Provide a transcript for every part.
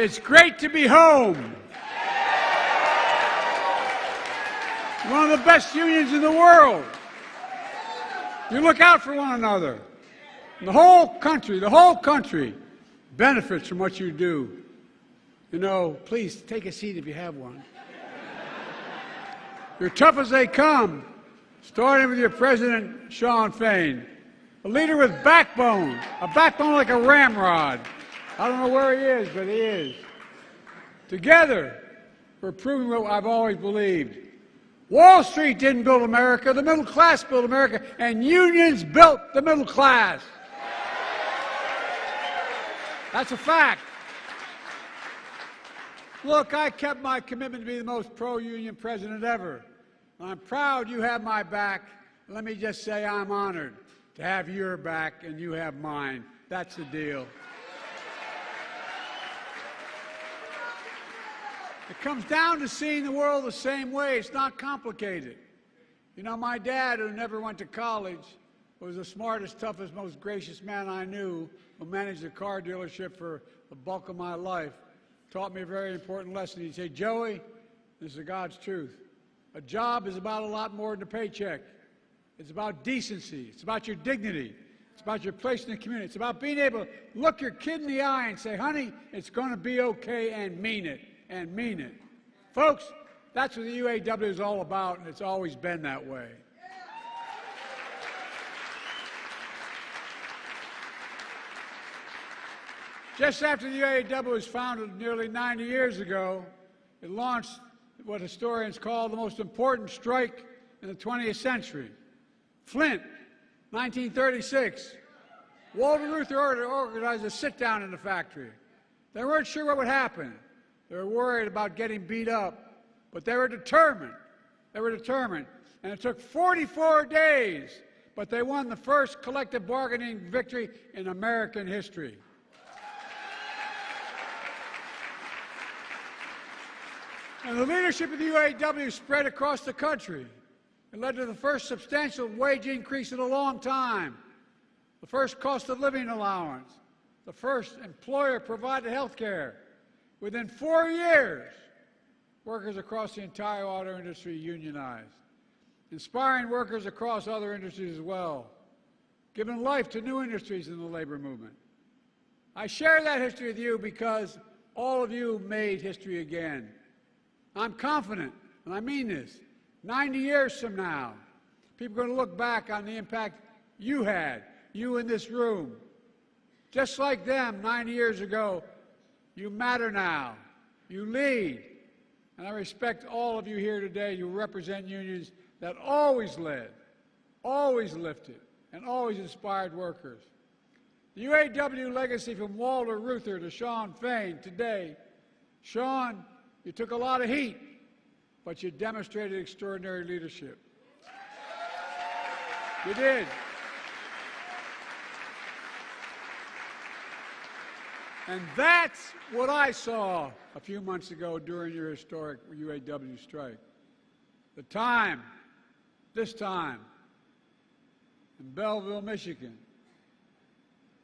It's great to be home. One of the best unions in the world. You look out for one another. And the whole country benefits from what you do. You know, please take a seat if you have one. You're tough as they come, starting with your president, Shawn Fain. A leader with backbone, a backbone like a ramrod. I don't know where he is, but he is. Together, we're proving what I've always believed. Wall Street didn't build America, the middle class built America, and unions built the middle class. That's a fact. Look, I kept my commitment to be the most pro-union president ever. I'm proud you have my back. Let me just say I'm honored to have your back and you have mine. That's the deal. It comes down to seeing the world the same way. It's not complicated. You know, my dad, who never went to college, was the smartest, toughest, most gracious man I knew, who managed a car dealership for the bulk of my life, taught me a very important lesson. He'd say, Joey, this is God's truth. A job is about a lot more than a paycheck. It's about decency. It's about your dignity. It's about your place in the community. It's about being able to look your kid in the eye and say, honey, it's going to be okay, and mean it. And mean it. Folks, that's what the UAW is all about, and it's always been that way. Just after the UAW was founded nearly 90 years ago, it launched what historians call the most important strike in the 20th century. Flint, 1936. Walter Reuther organized a sit-down in the factory. They weren't sure what would happen. They were worried about getting beat up, but they were determined. They were determined. And it took 44 days, but they won the first collective bargaining victory in American history. And the leadership of the UAW spread across the country. It led to the first substantial wage increase in a long time, the first cost of living allowance, the first employer-provided health care. Within 4 years, workers across the entire auto industry unionized, inspiring workers across other industries as well, giving life to new industries in the labor movement. I share that history with you because all of you made history again. I'm confident, and I mean this, 90 years from now, people are going to look back on the impact you had, you in this room. Just like them 90 years ago, you matter now. You lead. And I respect all of you here today. You represent unions that always led, always lifted, and always inspired workers. The UAW legacy from Walter Reuther to Shawn Fain today. Shawn, you took a lot of heat, but you demonstrated extraordinary leadership. You did. And that's what I saw a few months ago during your historic UAW strike. The time, this time, in Belleville, Michigan.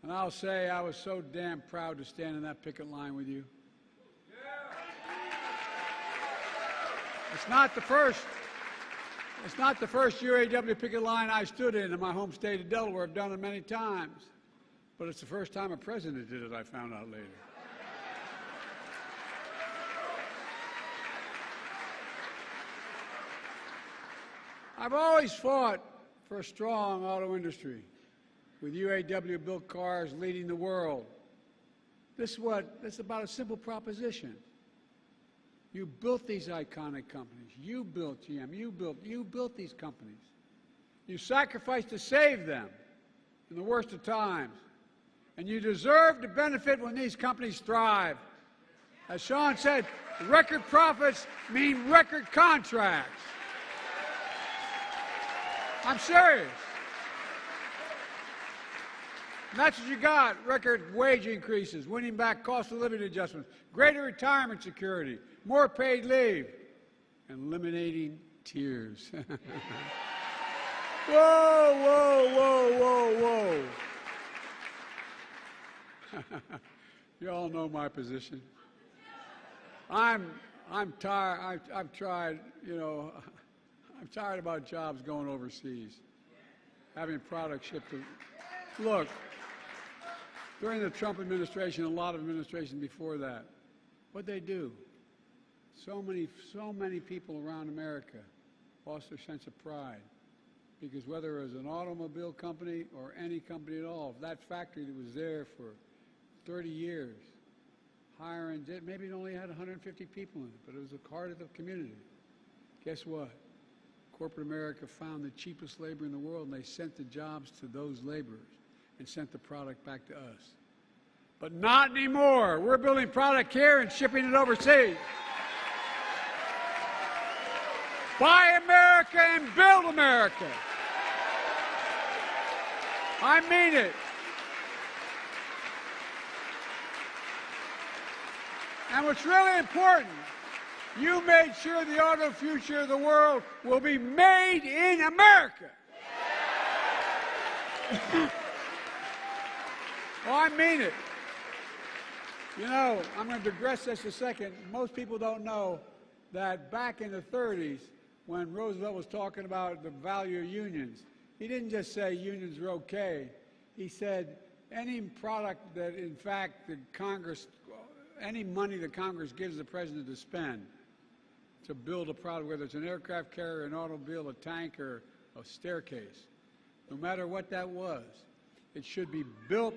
And I'll say I was so damn proud to stand in that picket line with you. It's not the first UAW picket line I stood in my home state of Delaware. I've done it many times. But it's the first time a president did it, I found out later. I've always fought for a strong auto industry, with UAW-built cars leading the world. This is about a simple proposition. You built these iconic companies. You built GM. You built these companies. You sacrificed to save them in the worst of times. And you deserve to benefit when these companies thrive. As Shawn said, record profits mean record contracts. I'm serious. And that's what you got, record wage increases, winning back cost of living adjustments, greater retirement security, more paid leave, and eliminating tears. Whoa, whoa, whoa, whoa, whoa. You all know my position. I'm tired. I've tried, I'm tired about jobs going overseas, having products shipped to. Look, during the Trump administration, a lot of administrations before that, what'd they do? So many people around America lost their sense of pride because whether it was an automobile company or any company at all, if that factory that was there for 30 years, hiring, maybe it only had 150 people in it, but it was the heart of the community. Guess what? Corporate America found the cheapest labor in the world, and they sent the jobs to those laborers and sent the product back to us. But not anymore. We're building product here and shipping it overseas. Buy America and build America. I mean it. And what's really important, you made sure the auto future of the world will be made in America. Oh, I mean it. I'm going to digress just a second. Most people don't know that back in the 30s, when Roosevelt was talking about the value of unions, he didn't just say unions are okay. He said any product that, in fact, any money that Congress gives the president to spend to build a product, whether it's an aircraft carrier, an automobile, a tank, or a staircase, no matter what that was, it should be built.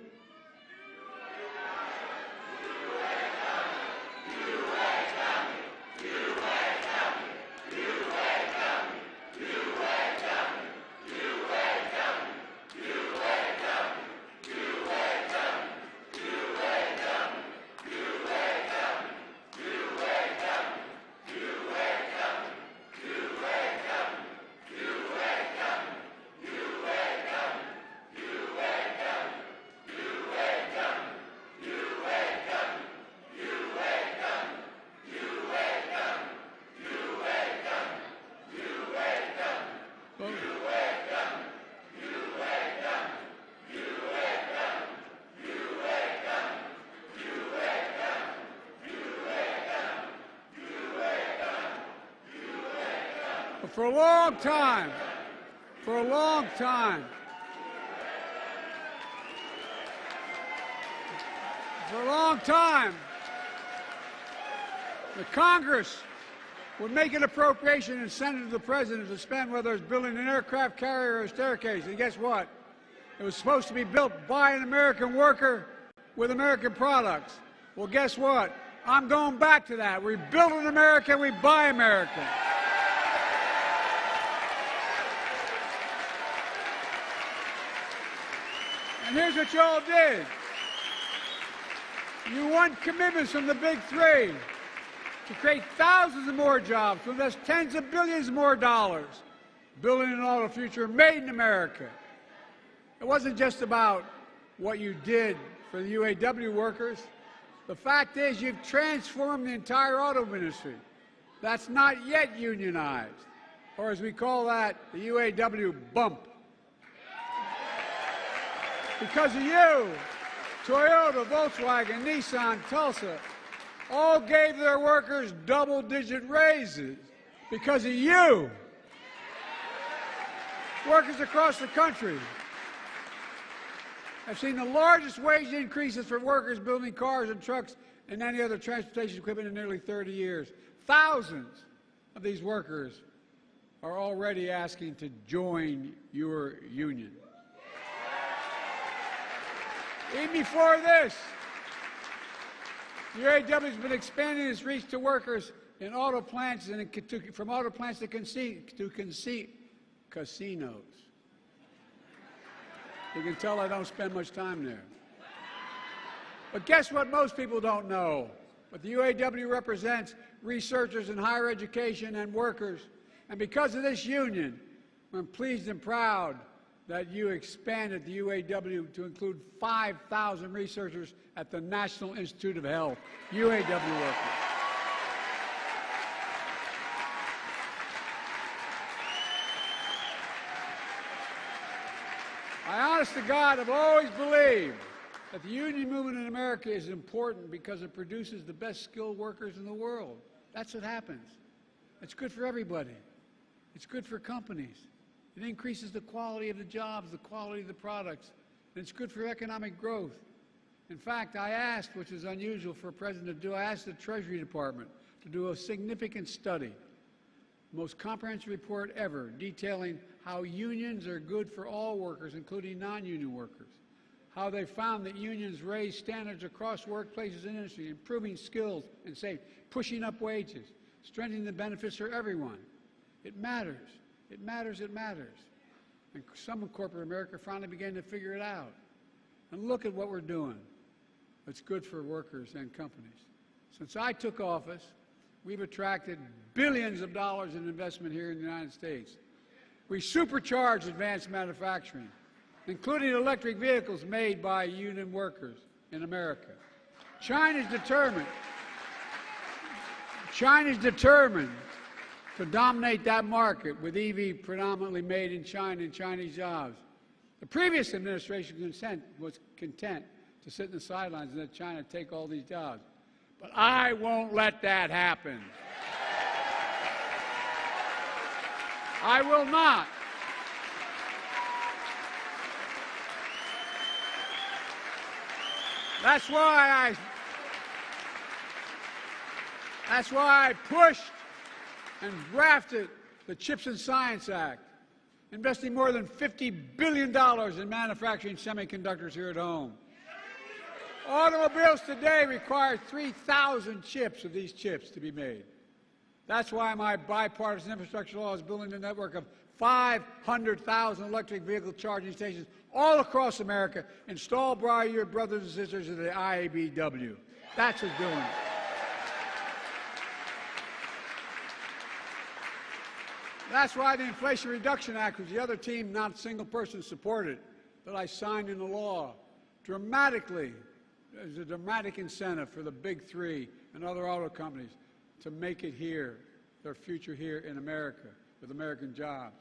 For a long time, the Congress would make an appropriation and send it to the president to spend, whether it's building an aircraft carrier or a staircase. And guess what? It was supposed to be built by an American worker with American products. Well, guess what? I'm going back to that. We build in America, we buy American. And here's what you all did. You won commitments from the big three to create thousands of more jobs, to invest tens of billions more dollars, building an auto future made in America. It wasn't just about what you did for the UAW workers. The fact is you've transformed the entire auto industry. That's not yet unionized, or as we call that, the UAW bump. Because of you, Toyota, Volkswagen, Nissan, Tulsa, all gave their workers double-digit raises. Because of you. Workers across the country have seen the largest wage increases for workers building cars and trucks and any other transportation equipment in nearly 30 years. Thousands of these workers are already asking to join your union. Even before this, the UAW has been expanding its reach to workers in auto plants and from auto plants to casinos. You can tell I don't spend much time there. But guess what most people don't know? What the UAW represents researchers in higher education and workers. And because of this union, I'm pleased and proud that you expanded the UAW to include 5,000 researchers at the National Institute of Health, UAW workers. I honest to God have always believed that the union movement in America is important because it produces the best skilled workers in the world. That's what happens. It's good for everybody. It's good for companies. It increases the quality of the jobs, the quality of the products, and it's good for economic growth. In fact, I asked, which is unusual for a president to do, I asked the Treasury Department to do a significant study, the most comprehensive report ever, detailing how unions are good for all workers, including non-union workers, how they found that unions raise standards across workplaces and industry, improving skills and safety, pushing up wages, strengthening the benefits for everyone. It matters. It matters. It matters. And some in corporate America finally began to figure it out. And look at what we're doing. It's good for workers and companies. Since I took office, we've attracted billions of dollars in investment here in the United States. We supercharged advanced manufacturing, including electric vehicles made by union workers in America. China's determined to dominate that market with EV predominantly made in China and Chinese jobs. The previous administration was content to sit in the sidelines and let China take all these jobs. But I won't let that happen. I will not. That's why I pushed and drafted the CHIPS and Science Act, investing more than $50 billion in manufacturing semiconductors here at home. Automobiles today require 3,000 chips of these chips to be made. That's why my bipartisan infrastructure law is building a network of 500,000 electric vehicle charging stations all across America, installed by your brothers and sisters of the UAW. That's what's doing it. That's why the Inflation Reduction Act, which the other team, not a single person, supported, that I signed into law, dramatically, there's a dramatic incentive for the big three and other auto companies to make it here, their future here in America, with American jobs.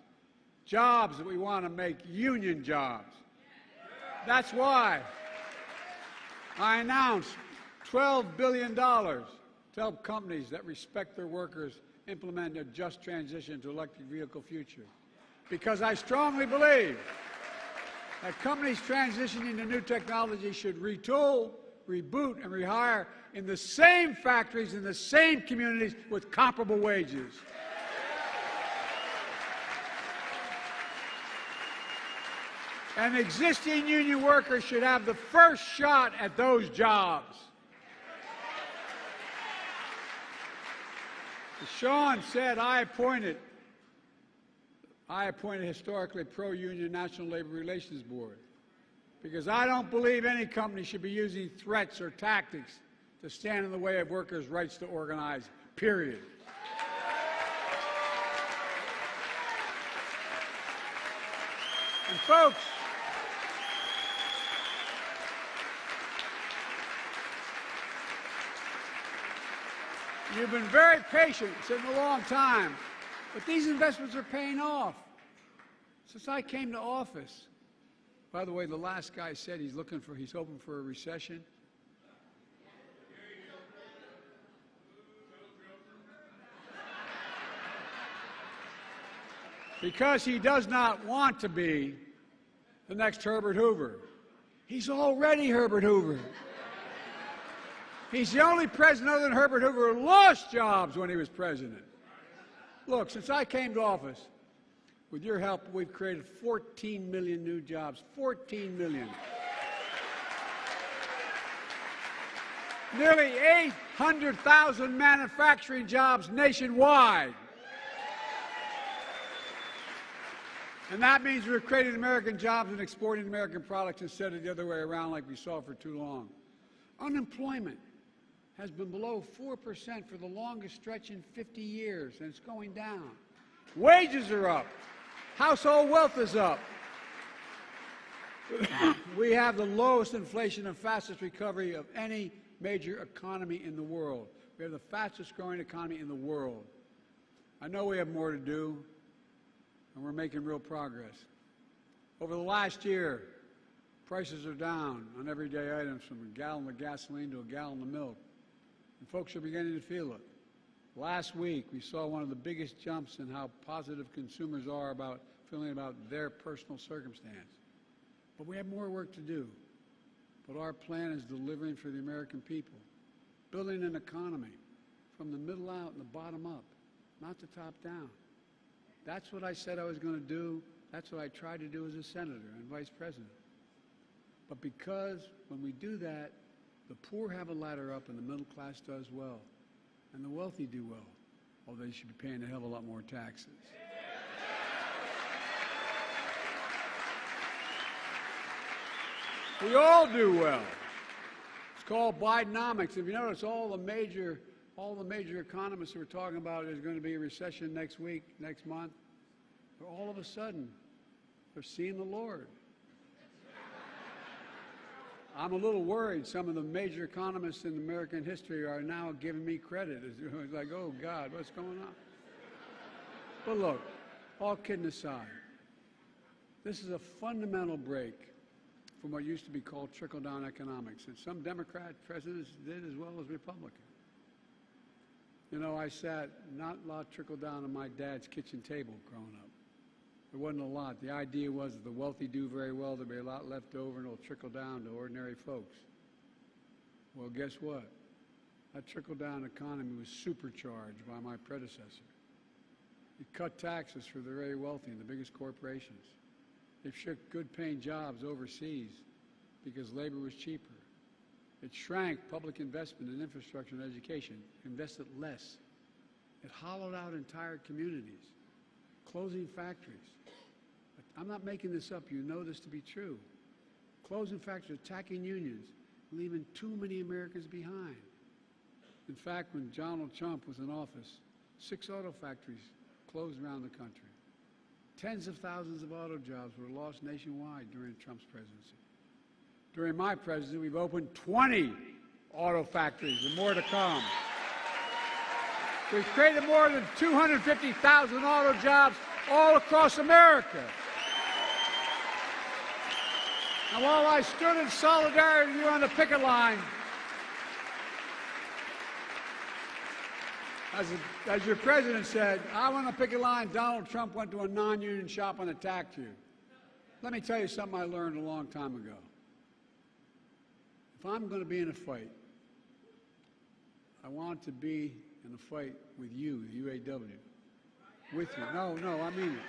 Jobs that we want to make union jobs. That's why I announced $12 billion to help companies that respect their workers implement a just transition to electric vehicle future. Because I strongly believe that companies transitioning to new technology should retool, reboot, and rehire in the same factories, in the same communities, with comparable wages. And existing union workers should have the first shot at those jobs. As Sean said, I appointed a historically pro-union National Labor Relations Board because I don't believe any company should be using threats or tactics to stand in the way of workers' rights to organize, period. And folks, you've been very patient, sitting a long time, but these investments are paying off. Since I came to office, by the way, the last guy said he's hoping for a recession. Because he does not want to be the next Herbert Hoover. He's already Herbert Hoover. He's the only president other than Herbert Hoover who lost jobs when he was president. Look, since I came to office, with your help, we've created 14 million new jobs. 14 million. Nearly 800,000 manufacturing jobs nationwide. And that means we're creating American jobs and exporting American products instead of the other way around like we saw for too long. Unemployment has been below 4% for the longest stretch in 50 years, and it's going down. Wages are up. Household wealth is up. We have the lowest inflation and fastest recovery of any major economy in the world. We have the fastest growing economy in the world. I know we have more to do, and we're making real progress. Over the last year, Prices are down on everyday items from a gallon of gasoline to a gallon of milk, and folks are beginning to feel it. Last week, we saw one of the biggest jumps in how positive consumers are about feeling about their personal circumstance. But we have more work to do. But our plan is delivering for the American people, building an economy from the middle out and the bottom up, not the top down. That's what I said I was going to do. That's what I tried to do as a senator and vice president. But because when we do that, the poor have a ladder up and the middle class does well, and the wealthy do well, although they should be paying a hell of a lot more taxes. We all do well. It's called Bidenomics. If you notice, all the major economists who are talking about there's going to be a recession next week, next month, but all of a sudden, they're seeing the Lord. I'm a little worried. Some of the major economists in American history are now giving me credit. It's like, oh, God, what's going on? But look, all kidding aside, this is a fundamental break from what used to be called trickle-down economics, and some Democrat presidents did as well as Republican. You know, I sat not a lot trickled down on my dad's kitchen table growing up. There wasn't a lot. The idea was that the wealthy do very well, there'll be a lot left over, and it'll trickle down to ordinary folks. Well, guess what? That trickle-down economy was supercharged by my predecessor. It cut taxes for the very wealthy and the biggest corporations. They've shipped good-paying jobs overseas because labor was cheaper. It shrank public investment in infrastructure and education, invested less. It hollowed out entire communities, closing factories. I'm not making this up. You know this to be true. Closing factories, attacking unions, leaving too many Americans behind. In fact, when Donald Trump was in office, 6 auto factories closed around the country. Tens of thousands of auto jobs were lost nationwide during Trump's presidency. During my presidency, we've opened 20 auto factories and more to come. We've created more than 250,000 auto jobs all across America. And while I stood in solidarity with you on the picket line, as your president said, I went on the picket line, Donald Trump went to a non-union shop and attacked you. Let me tell you something I learned a long time ago. If I'm going to be in a fight, I want to be in a fight with you, the UAW, with you. No, I mean it.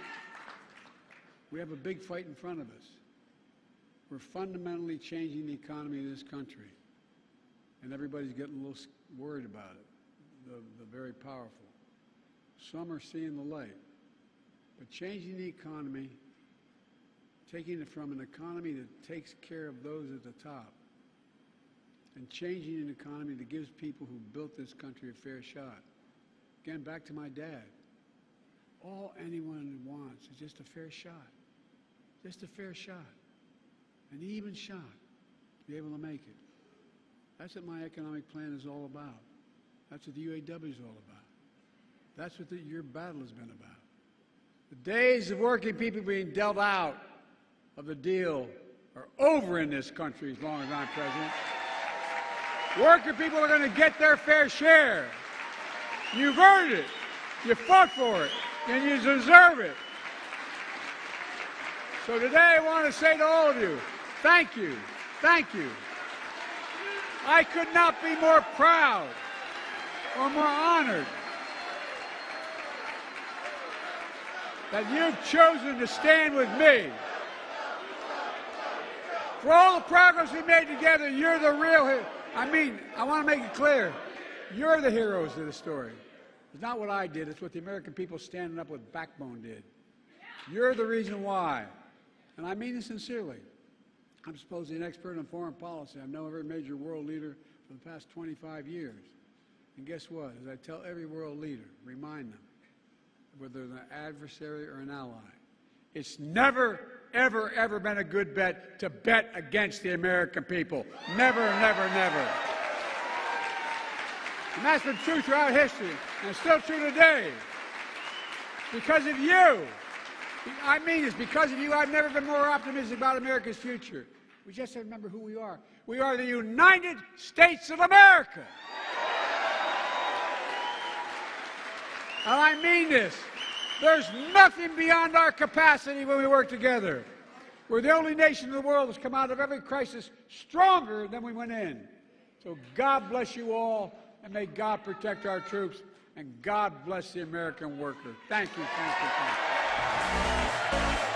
We have a big fight in front of us. We're fundamentally changing the economy of this country, and everybody's getting a little worried about it, the very powerful. Some are seeing the light, but changing the economy, taking it from an economy that takes care of those at the top, and changing an economy that gives people who built this country a fair shot. Again, back to my dad. All anyone wants is just a fair shot. Just a fair shot. An even shot to be able to make it. That's what my economic plan is all about. That's what the UAW is all about. That's what your battle has been about. The days of working people being dealt out of the deal are over in this country as long as I'm president. Working people are going to get their fair share. You've earned it. You fought for it. And you deserve it. So today I want to say to all of you, thank you. Thank you. I could not be more proud or more honored that you've chosen to stand with me. For all the progress we made together, you're the real hero. I want to make it clear, you're the heroes of the story. It's not what I did, it's what the American people standing up with backbone did. You're the reason why. And I mean this sincerely. I'm supposedly an expert on foreign policy. I've known every major world leader for the past 25 years. And guess what? As I tell every world leader, remind them, whether they're an adversary or an ally, it's never, ever, ever been a good bet to bet against the American people. Never, never, never. And that's been true throughout history, and it's still true today. Because of you. I mean this, because of you, I've never been more optimistic about America's future. We just have to remember who we are. We are the United States of America. And I mean this. There's nothing beyond our capacity when we work together. We're the only nation in the world that's come out of every crisis stronger than we went in. So God bless you all, and may God protect our troops, and God bless the American worker. Thank you, thank you, thank you.